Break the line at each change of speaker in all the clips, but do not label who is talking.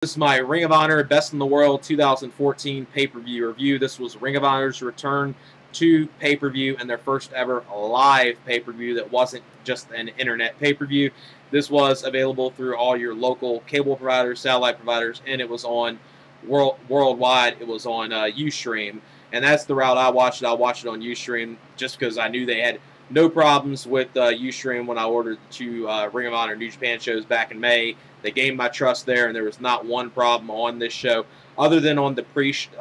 This is my Ring of Honor Best in the World 2014 pay-per-view review. This was Ring of Honor's return to pay-per-view and their first ever live pay-per-view that wasn't just an internet pay-per-view. This was available through all your local cable providers, satellite providers, and it was on worldwide. It was on Ustream, and that's the route I watched it. I watched it on Ustream just because I knew they had no problems with Ustream when I ordered the two Ring of Honor New Japan shows back in May. They gained my trust there, and there was not one problem on this show, other than on the pre-show,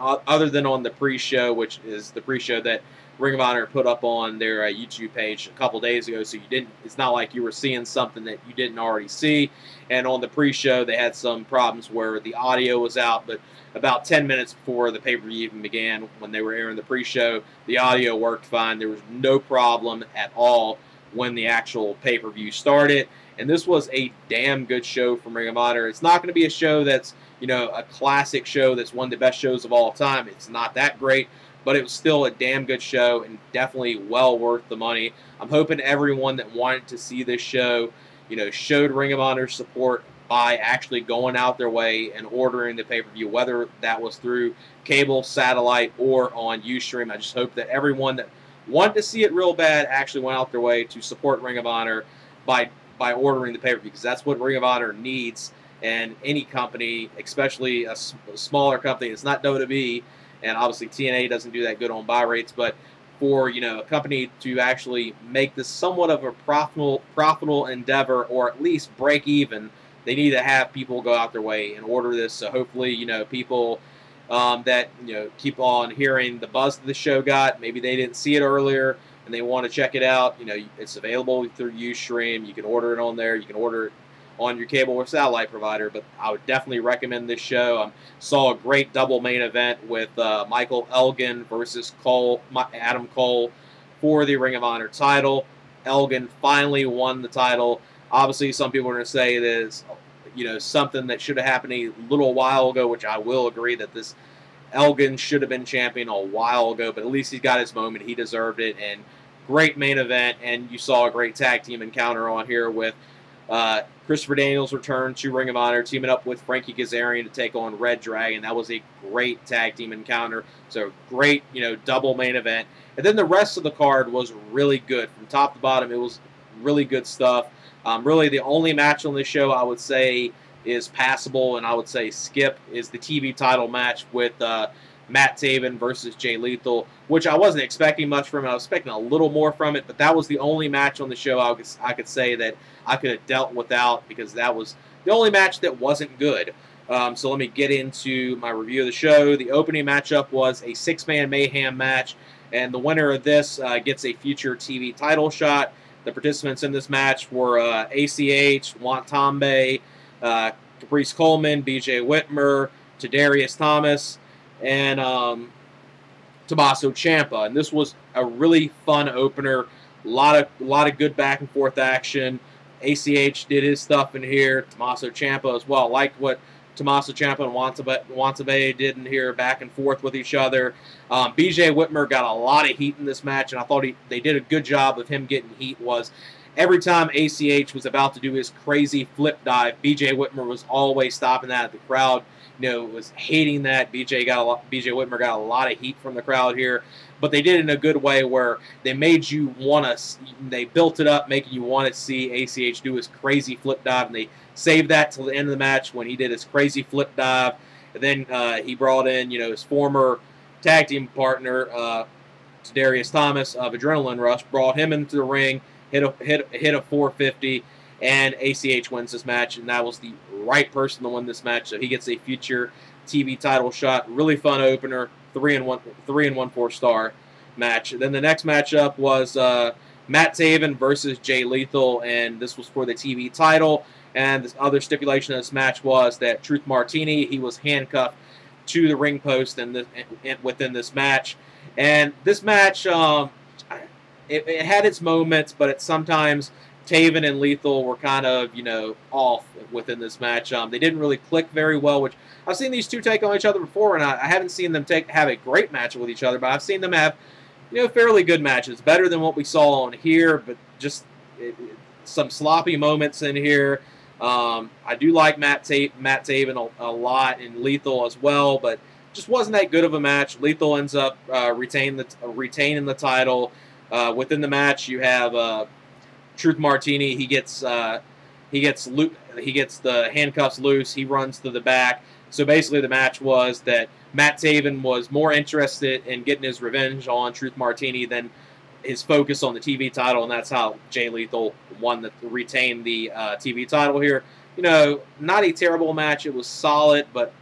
which is the pre-show that Ring of Honor put up on their YouTube page a couple days ago. So you didn't. It's not like you were seeing something that you didn't already see. And on the pre-show, they had some problems where the audio was out, but about 10 minutes before the pay-per-view even began, when they were airing the pre-show, the audio worked fine. There was no problem at all when the actual pay-per-view started. And this was a damn good show from Ring of Honor. It's not going to be a show that's, you know, a classic show that's one of the best shows of all time. It's not that great, but it was still a damn good show and definitely well worth the money. I'm hoping everyone that wanted to see this show, you know, showed Ring of Honor support by actually going out their way and ordering the pay-per-view, whether that was through cable, satellite, or on Ustream. I just hope that everyone that wanted to see it real bad actually went out their way to support Ring of Honor by ordering the pay-per-view, because that's what Ring of Honor needs. And any company, especially a smaller company, it's not WWE, and obviously TNA doesn't do that good on buy rates, but for, you know, a company to actually make this somewhat of a profitable endeavor, or at least break even, they need to have people go out their way and order this. So hopefully, you know, people that, you know, keep on hearing the buzz that the show got, maybe they didn't see it earlier and they want to check it out, you know, it's available through Ustream. You can order it on there. You can order it on your cable or satellite provider, but I would definitely recommend this show. Saw a great double main event with Michael Elgin versus Adam Cole for the Ring of Honor title. Elgin finally won the title. Obviously, some people are going to say that it's, you know, something that should have happened a little while ago, which I will agree that this Elgin should have been champion a while ago, but at least he's got his moment. He deserved it, and great main event, and you saw a great tag team encounter on here with Christopher Daniels return to Ring of Honor, teaming up with Frankie Kazarian to take on reDRagon. That was a great tag team encounter. So great, you know, double main event. And then the rest of the card was really good. From top to bottom, it was really good stuff. Really, the only match on this show I would say is passable, and I would say skip, is the TV title match with Matt Taven versus Jay Lethal, which I wasn't expecting much from it. I was expecting a little more from it, but that was the only match on the show I could say that I could have dealt without, because that was the only match that wasn't good. So let me get into my review of the show. The opening matchup was a six-man mayhem match, and the winner of this gets a future TV title shot. The participants in this match were ACH, Watanabe, Caprice Coleman, BJ Whitmer, Tadarius Thomas, and Tommaso Ciampa. And this was a really fun opener. A lot of good back and forth action. ACH did his stuff in here. Tommaso Ciampa as well. I liked what Tommaso Ciampa and Watanabe did in here, back and forth with each other. BJ Whitmer got a lot of heat in this match, and I thought they did a good job of him getting heat. Was every time ACH was about to do his crazy flip dive, BJ Whitmer was always stopping that. The crowd, you know, was hating that. BJ Whitmer got a lot of heat from the crowd here, but they did it in a good way where they made you want to. They built it up, making you want to see ACH do his crazy flip dive, and they saved that till the end of the match when he did his crazy flip dive. And then he brought in, you know, his former tag team partner, Tadarius Thomas of Adrenaline Rush, brought him into the ring, hit a 450, and ACH wins this match, and that was the right person to win this match. So he gets a future TV title shot. Really fun opener, 3 and 1 4-star match. And then the next matchup was Matt Taven versus Jay Lethal, and this was for the TV title. And the other stipulation of this match was that Truth Martini, he was handcuffed to the ring post within this match. And this match, it had its moments, but sometimes Taven and Lethal were kind of, you know, off within this match. They didn't really click very well, which I've seen these two take on each other before, and I haven't seen them have a great match with each other, but I've seen them have, you know, fairly good matches. Better than what we saw on here, but just some sloppy moments in here. I do like Matt Taven a lot, and Lethal as well, but just wasn't that good of a match. Lethal ends up retaining the title. Within the match, you have Truth Martini. He gets the handcuffs loose. He runs to the back. So basically, the match was that Matt Taven was more interested in getting his revenge on Truth Martini than his focus on the TV title, and that's how Jay Lethal retained the TV title here. You know, not a terrible match. It was solid, but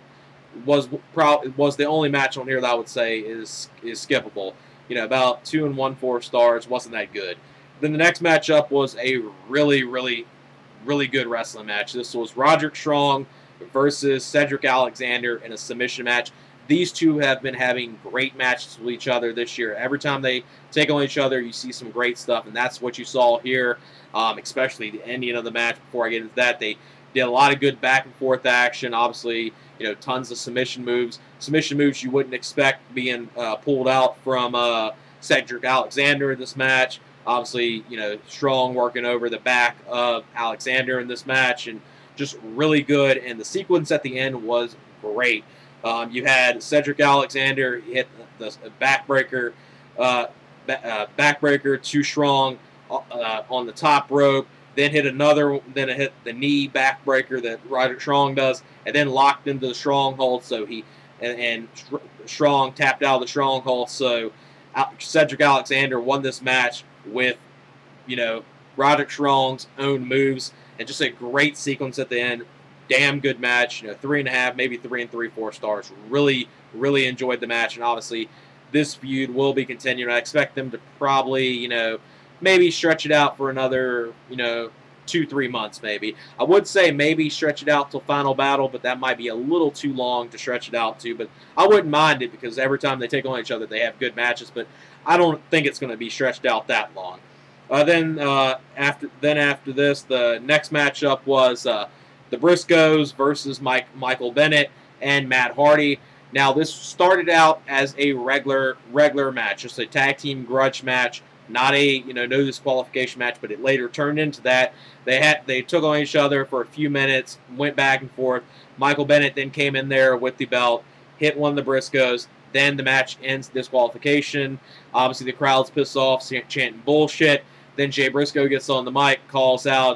was the only match on here that I would say is skippable. You know, about 2 1/4 stars. Wasn't that good. Then the next matchup was a really good wrestling match. This was Roderick Strong versus Cedric Alexander in a submission match. These two have been having great matches with each other this year. Every time they take on each other, you see some great stuff, and that's what you saw here, especially the ending of the match. Before I get into that, they did a lot of good back-and-forth action. Obviously, you know, tons of submission moves you wouldn't expect being pulled out from Cedric Alexander in this match. Obviously, you know, Strong working over the back of Alexander in this match, and just really good. And the sequence at the end was great. You had Cedric Alexander hit the backbreaker to Strong on the top rope, then hit then it hit the knee backbreaker that Roderick Strong does, and then locked into the stronghold. So Strong tapped out of the stronghold. So Cedric Alexander won this match with, you know, Roderick Strong's own moves, and just a great sequence at the end. Damn good match. You know, 3.5, maybe 3 3/4 stars. Really enjoyed the match, and obviously this feud will be continuing. I expect them to probably, you know, maybe stretch it out for another, you know, 2-3 months maybe. I would say maybe stretch it out till Final Battle, but that might be a little too long to stretch it out to. But I wouldn't mind it, because every time they take on each other, they have good matches. But I don't think it's going to be stretched out that long. Then after this, the next matchup was the Briscoes versus Michael Bennett and Matt Hardy. Now, this started out as a regular match, just a tag team grudge match, not a, you know, no disqualification match, but it later turned into that. They took on each other for a few minutes, went back and forth. Michael Bennett then came in there with the belt, hit one of the Briscoes. Then the match ends disqualification. Obviously, the crowd's pissed off, chanting bullshit. Then Jay Briscoe gets on the mic, calls out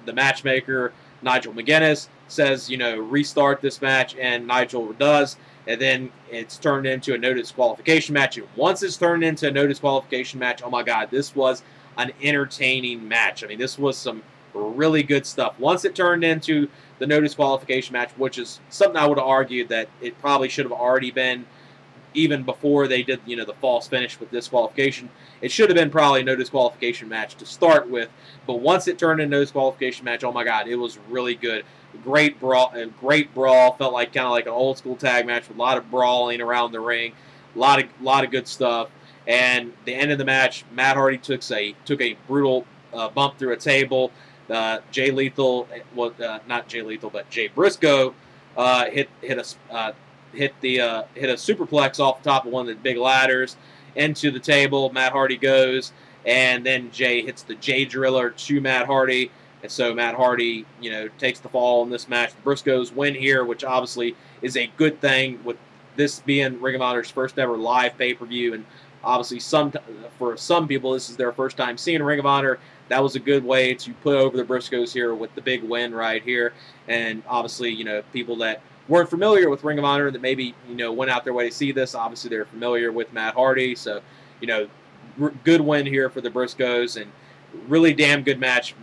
the matchmaker, Nigel McGuinness, says, you know, restart this match, and Nigel does. And then it's turned into a no disqualification match. And once it's turned into a no disqualification match, oh my God, this was an entertaining match. I mean, this was some really good stuff. Once it turned into the no disqualification match, which is something I would have argued that it probably should have already been, even before they did, you know, the false finish with disqualification. It should have been probably a no disqualification match to start with, but once it turned into a no disqualification match, oh my God, it was really good. Great brawl. Felt like kind of like an old school tag match with a lot of brawling around the ring, a lot of good stuff. And the end of the match, Matt Hardy took a brutal bump through a table. Jay Lethal was not Jay Lethal, but Jay Briscoe hit a superplex off the top of one of the big ladders into the table. Matt Hardy goes, and then Jay hits the Jay Driller to Matt Hardy, and so Matt Hardy, you know, takes the fall in this match. The Briscoes win here, which obviously is a good thing, with this being Ring of Honor's first ever live pay-per-view, and obviously for some people this is their first time seeing Ring of Honor. That was a good way to put over the Briscoes here with the big win right here, and obviously, you know, people that weren't familiar with Ring of Honor that maybe, you know, went out their way to see this, obviously they're familiar with Matt Hardy, so, you know, good win here for the Briscoes, and really damn good match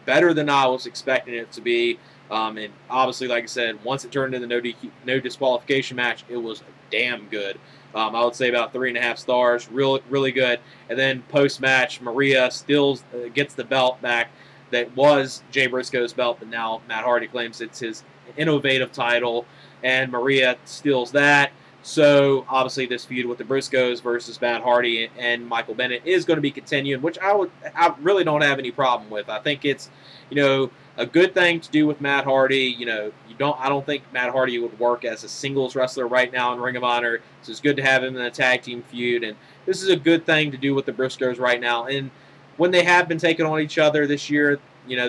better than I was expecting it to be, and obviously, like I said, once it turned into the no disqualification match, it was damn good. I would say about 3.5 stars, really good. And then post-match, Maria still gets the belt back that was Jay Briscoe's belt, but now Matt Hardy claims it's his innovative title, and Maria steals that. So obviously this feud with the Briscoes versus Matt Hardy and Michael Bennett is going to be continuing, which I really don't have any problem with. I think it's, you know, a good thing to do with Matt Hardy. You know, I don't think Matt Hardy would work as a singles wrestler right now in Ring of Honor. So it's good to have him in a tag team feud, and this is a good thing to do with the Briscoes right now. And when they have been taking on each other this year,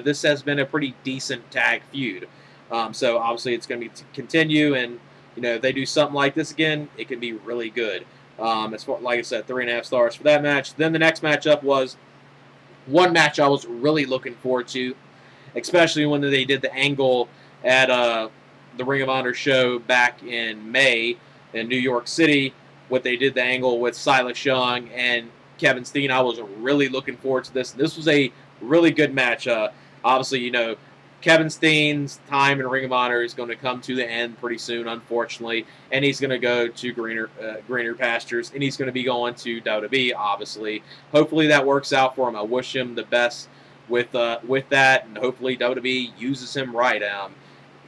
this has been a pretty decent tag feud. So obviously it's going to continue, and if they do something like this again, it can be really good. As far, like I said, 3.5 stars for that match. Then the next matchup was one match I was really looking forward to, especially when they did the angle at the Ring of Honor show back in May in New York City. What they did the angle with Silas Young and Kevin Steen. I was really looking forward to this. This was a really good match. Obviously, Kevin Steen's time in Ring of Honor is going to come to the end pretty soon, unfortunately, and he's going to go to greener pastures, and he's going to be going to WWE, obviously. Hopefully that works out for him. I wish him the best with that, and hopefully WWE uses him right.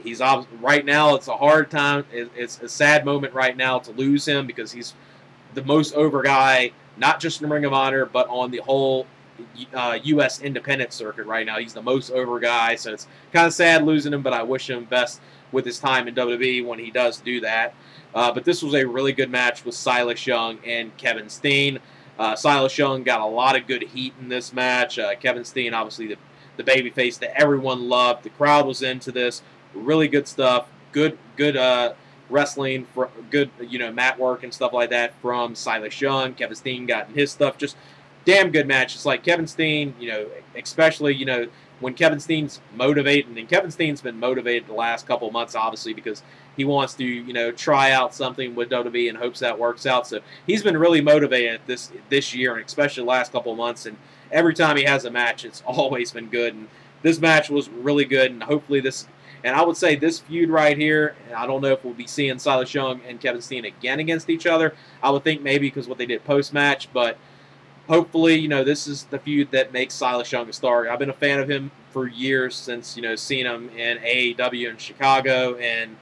He's right now. It's a hard time. It's a sad moment right now to lose him because he's the most over guy, not just in Ring of Honor, but on the whole U.S. independent circuit right now. He's the most over guy, so it's kind of sad losing him, but I wish him best with his time in WWE when he does do that. But this was a really good match with Silas Young and Kevin Steen. Silas Young got a lot of good heat in this match. Kevin Steen, obviously the babyface that everyone loved. The crowd was into this. Really good stuff. Good wrestling, good mat work and stuff like that from Silas Young. Kevin Steen got his stuff. Just damn good match. It's like Kevin Steen, especially, when Kevin Steen's motivated, and Kevin Steen's been motivated the last couple of months, obviously, because he wants to, try out something with WWE and hopes that works out. So he's been really motivated this year, and especially the last couple of months. And every time he has a match, it's always been good. And this match was really good, and hopefully and I would say this feud right here, and I don't know if we'll be seeing Silas Young and Kevin Steen again against each other. I would think maybe because what they did post-match, but hopefully, this is the feud that makes Silas Young a star. I've been a fan of him for years since, seeing him in AEW in Chicago, and,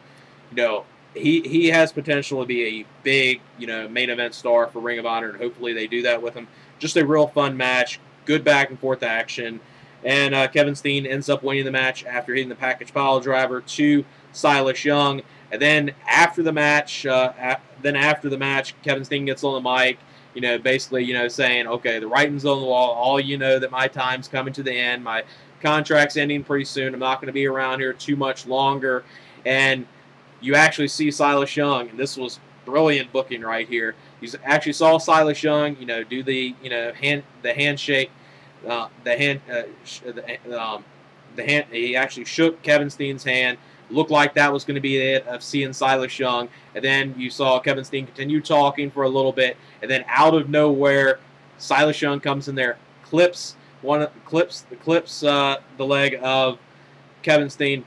he has potential to be a big, main event star for Ring of Honor, and hopefully they do that with him. Just a real fun match, good back and forth action, and Kevin Steen ends up winning the match after hitting the package pile driver to Silas Young. And then after the match, Kevin Steen gets on the mic, basically, saying, okay, the writing's on the wall. All that my time's coming to the end. My contract's ending pretty soon. I'm not going to be around here too much longer. And you actually see Silas Young, and this was brilliant booking right here. You actually saw Silas Young, do the, handshake. He actually shook Kevin Steen's hand. Looked like that was going to be it of seeing Silas Young, and then you saw Kevin Steen continue talking for a little bit, and then out of nowhere, Silas Young comes in there, clips the leg of Kevin Steen,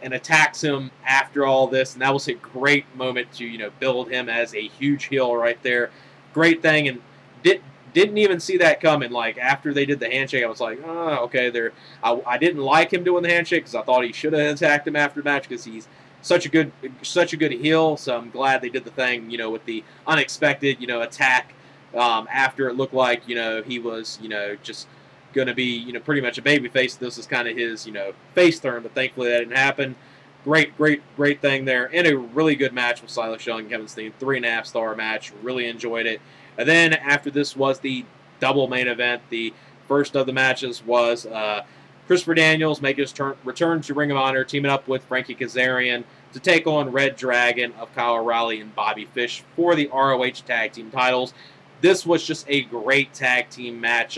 and attacks him after all this, and that was a great moment to build him as a huge heel right there. Great thing, and didn't even see that coming. Like, after they did the handshake, I was like, oh, okay. I didn't like him doing the handshake because I thought he should have attacked him after the match because he's such a good heel. So I'm glad they did the thing, with the unexpected, attack after it looked like, he was, just going to be, pretty much a babyface. This is kind of his, face turn, but thankfully that didn't happen. Great thing there, and a really good match with Silas Young and Kevin Steen. 3.5 star match. Really enjoyed it. And then after this was the double main event. The first of the matches was Christopher Daniels making his return to Ring of Honor, teaming up with Frankie Kazarian to take on reDRagon of Kyle O'Reilly and Bobby Fish for the ROH Tag Team titles. This was just a great tag team match.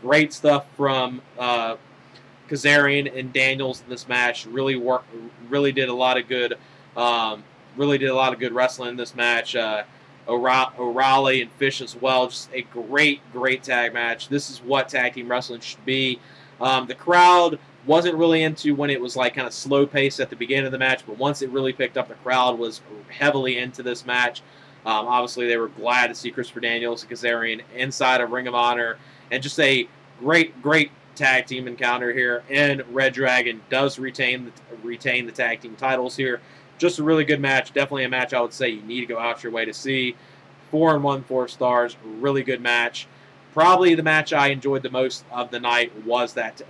Great stuff from Kazarian and Daniels in this match. Really did a lot of good wrestling in this match. O'Reilly and Fish as well. Just a great tag match. This is what tag team wrestling should be. The crowd wasn't really into when it was like kind of slow pace at the beginning of the match, but once it really picked up, the crowd was heavily into this match. Obviously, they were glad to see Christopher Daniels and Kazarian inside of Ring of Honor, and just a great tag team encounter here. And reDRagon does retain the tag team titles here. Just a really good match. Definitely a match I would say you need to go out your way to see. 4 1/4 stars. Really good match. Probably the match I enjoyed the most of the night was that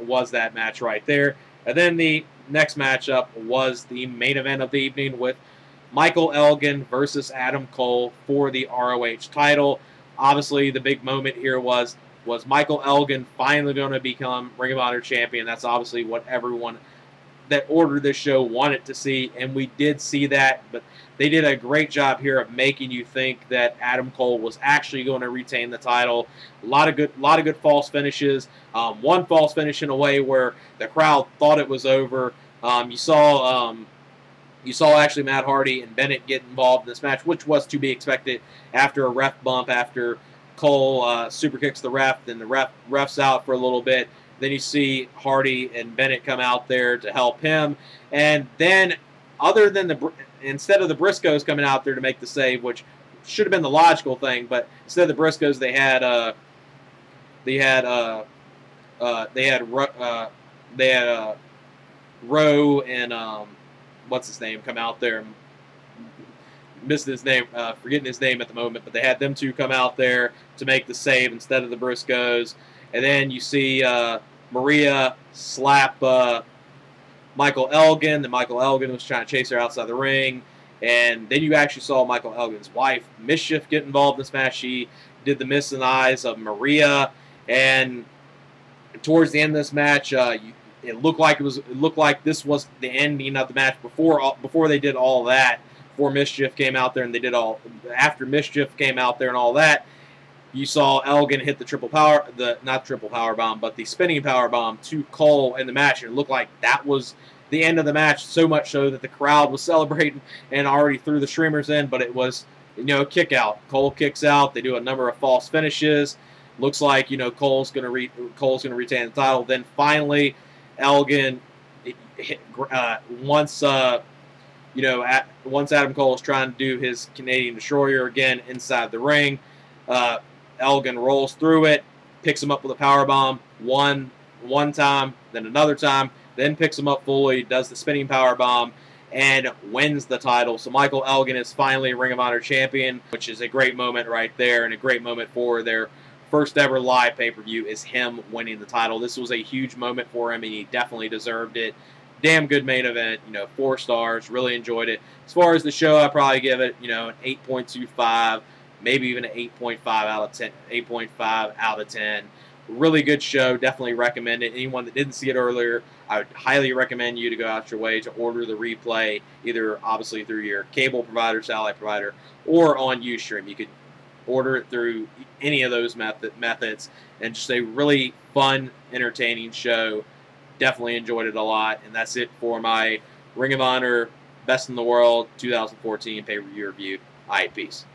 match right there. And then the next matchup was the main event of the evening with Michael Elgin versus Adam Cole for the ROH title. Obviously, the big moment here was Was Michael Elgin finally going to become Ring of Honor champion? That's obviously what everyone that ordered this show wanted to see, and we did see that, but they did a great job here of making you think that Adam Cole was actually going to retain the title. A lot of good false finishes. One false finish in a way where the crowd thought it was over. You saw actually Matt Hardy and Bennett get involved in this match, which was to be expected after a ref bump, after Cole super kicks the ref, then the ref's out for a little bit. Then you see Hardy and Bennett come out there to help him. And then, instead of the Briscoes coming out there to make the save, which should have been the logical thing, but instead of the Briscoes, they had Rowe and what's his name come out there. Missing his name, forgetting his name at the moment, but they had them two come out there to make the save instead of the Briscoes. And then you see Maria slap Michael Elgin. Then Michael Elgin was trying to chase her outside the ring. And then you actually saw Michael Elgin's wife, Mischief, get involved in this match. She did the missing eyes of Maria. And towards the end of this match, it looked like this was the ending of the match before they did all that. Before Mischief came out there and they did all after Mischief came out there and all that, you saw Elgin hit the not triple power bomb, but the spinning power bomb to Cole in the match, and it looked like that was the end of the match. So much so that the crowd was celebrating and already threw the streamers in, but it was kick out. Cole kicks out. They do a number of false finishes. Looks like Cole's gonna retain the title. Then finally, Elgin once Adam Cole is trying to do his Canadian Destroyer again inside the ring, Elgin rolls through it, picks him up with a powerbomb one time, then another time, then picks him up fully, does the spinning powerbomb, and wins the title. So Michael Elgin is finally Ring of Honor champion, which is a great moment right there, and a great moment for their first ever live pay-per-view is him winning the title. This was a huge moment for him, and he definitely deserved it. Damn good main event, 4 stars, really enjoyed it. As far as the show, I'd probably give it, an 8.25, maybe even an 8.5 out of 10, 8.5 out of 10. Really good show, definitely recommend it. Anyone that didn't see it earlier, I would highly recommend you to go out your way to order the replay, either obviously through your cable provider, satellite provider, or on Ustream. You could order it through any of those methods, and just a really fun, entertaining show. Definitely enjoyed it a lot, and that's it for my Ring of Honor Best in the World 2014 pay-per-view review. All right, peace.